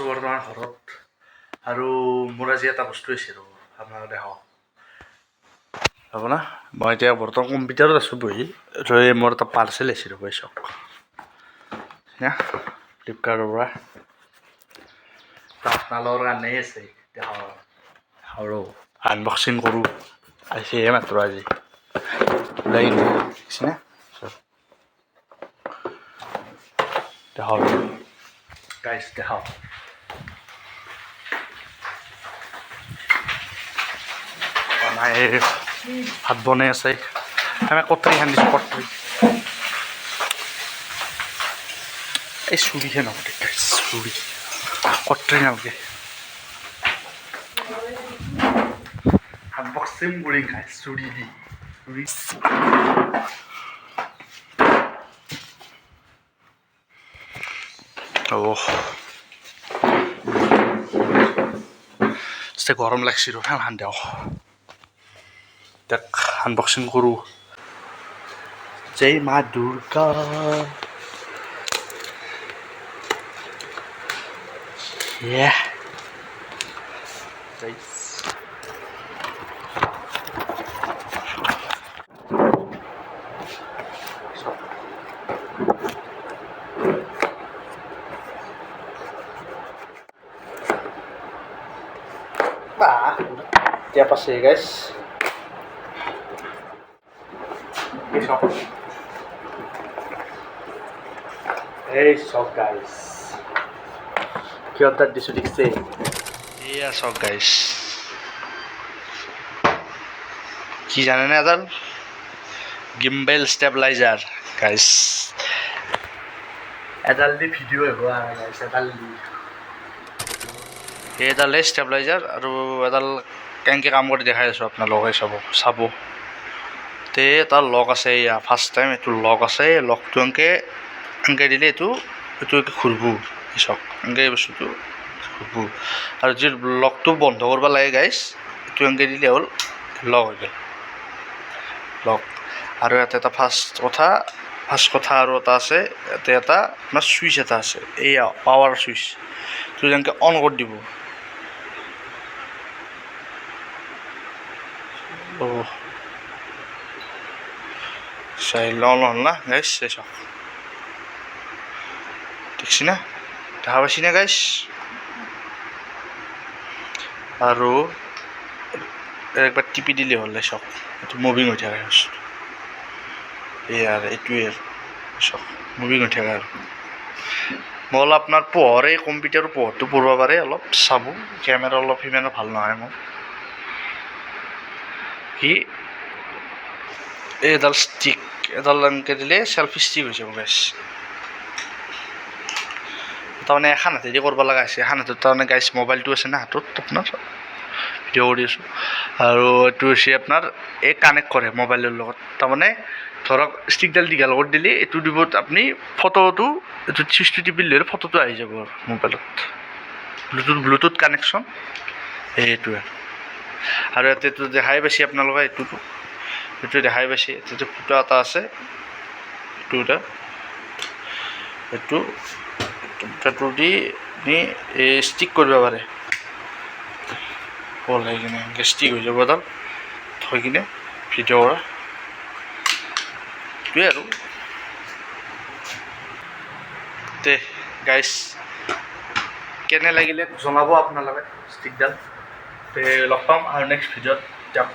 আছোঁ বৰ্তমান ঘৰত আৰু মোৰ আজি এটা বস্তু হৈছে ৰ'ব আপোনালোকে দেখক হ'ব না মই এতিয়া বৰ্তমান কম্পিউটাৰত আছোঁ বহি মোৰ এটা পাৰ্চেল আহিছে ৰ'ব চাওক ফ্লিপকাৰ্টৰ পৰা আপোনালোকৰ কাৰণেই আছে আৰু আনবক্সিং কৰোঁ আহিছেহে মাত্ৰ আজি ওলাই দেখিছেনে দেখক গাইছ দেখক ভাত বনাই আছে আমি কটৰি খান্দিছোঁ কটৰি এই চুৰিহে নামকে চুৰি কটৰি নামকে আনবক্সিং কৰি খাই চুৰি দি চুৰি গৰম লাগছে ৰ ফেনখন দিয়ক তাক আনবক্সিং কৰোঁ জয় মা Durga Dia pasti guys. Hey so guys. Kita di sudik sih. Iya so guys. কি জানেনে এডাল গিম্বেল স্টেবিলাইজাৰ গাইছ এডাল দি ভিডিঅ' হ'ব গাইছ এডাল স্টেবিলাইজাৰ আৰু এডাল কেনেকৈ কাম কৰি দেখাই আছোঁ আপোনালোকে চাব তে তাৰ লক আছে এয়া ফাৰ্ষ্ট টাইম এইটো লক আছে লকটো এনেকৈ দিলে এইটো ঘূৰিব চাওক এনেকৈ বস্তুটো ঘূৰিব আৰু যি লকটো বন্ধ কৰিব লাগে গাইছ এইটো এনেকৈ দিলে হ'ল লক হৈ গ'ল লক আৰু ইয়াতে এটা ফাৰ্ষ্ট কথা আৰু এটা আছে ইয়াতে এটা আপোনাৰ চুইচ এটা আছে এয়া পাৱাৰ চুইচ এইটো যেনেকৈ অন কৰি দিব চাই লওঁ না গাইছ চাই চাওক দেখছি না দেখা পাইছি না গাইছ আৰু একবাৰ টিপি দিলে হ'ল চাওক এইটো মুভিং হৈ থাকে এয়া এইটোৱে চাওক মুভিং হৈ থাকে আৰু মই অলপ আপোনাৰ পোহৰে কম্পিউটাৰৰ পোহৰটো পঢ়িব পাৰে অলপ চাব কেমেৰা অলপ সিমান ভাল নহয় মোৰ কি এডাল ষ্টিক এডাল এনেকৈ দিলে চেল্ফি ষ্টিক হৈ যাব গাইছ তাৰমানে এখন হাতেদি কৰিব লগা হৈছে এখন হাতত তাৰমানে গাইছ মোবাইলটো আছে না হাতত আপোনাৰ ভিডিঅ' কৰি আছোঁ আৰু এইটো হৈছে আপোনাৰ এই কানেক্ট কৰে মোবাইলৰ লগত তাৰমানে ধৰক ষ্টিকডাল দীঘল কৰি দিলে এইটো দিব আপুনি ফটোটো এইটো চুইচটো টিপি দিলে ফটোটো আহি যাব আৰু মোবাইলত ব্লুটুথ কানেকশ্যন এইটোৱে আৰু ইয়াতে দেখাই পাইছে আপোনালোকে এইটো দেখাই পাইছে এইটো ফুটা এটা আছে এইটো দি এই ষ্টিক কৰিব পাৰে হ'ল হৈ কিনে এনেকৈ ষ্টিক হৈ যাব এডাল থৈ কিনে ভিডিঅ' কৰা এইটোৱে আৰু তে গাইছ কেনে লাগিলে জনাব আপোনালোকে ষ্টিকডাল তে লগ পাম আৰু নেক্সট ভিডিঅ'ত দিয়ক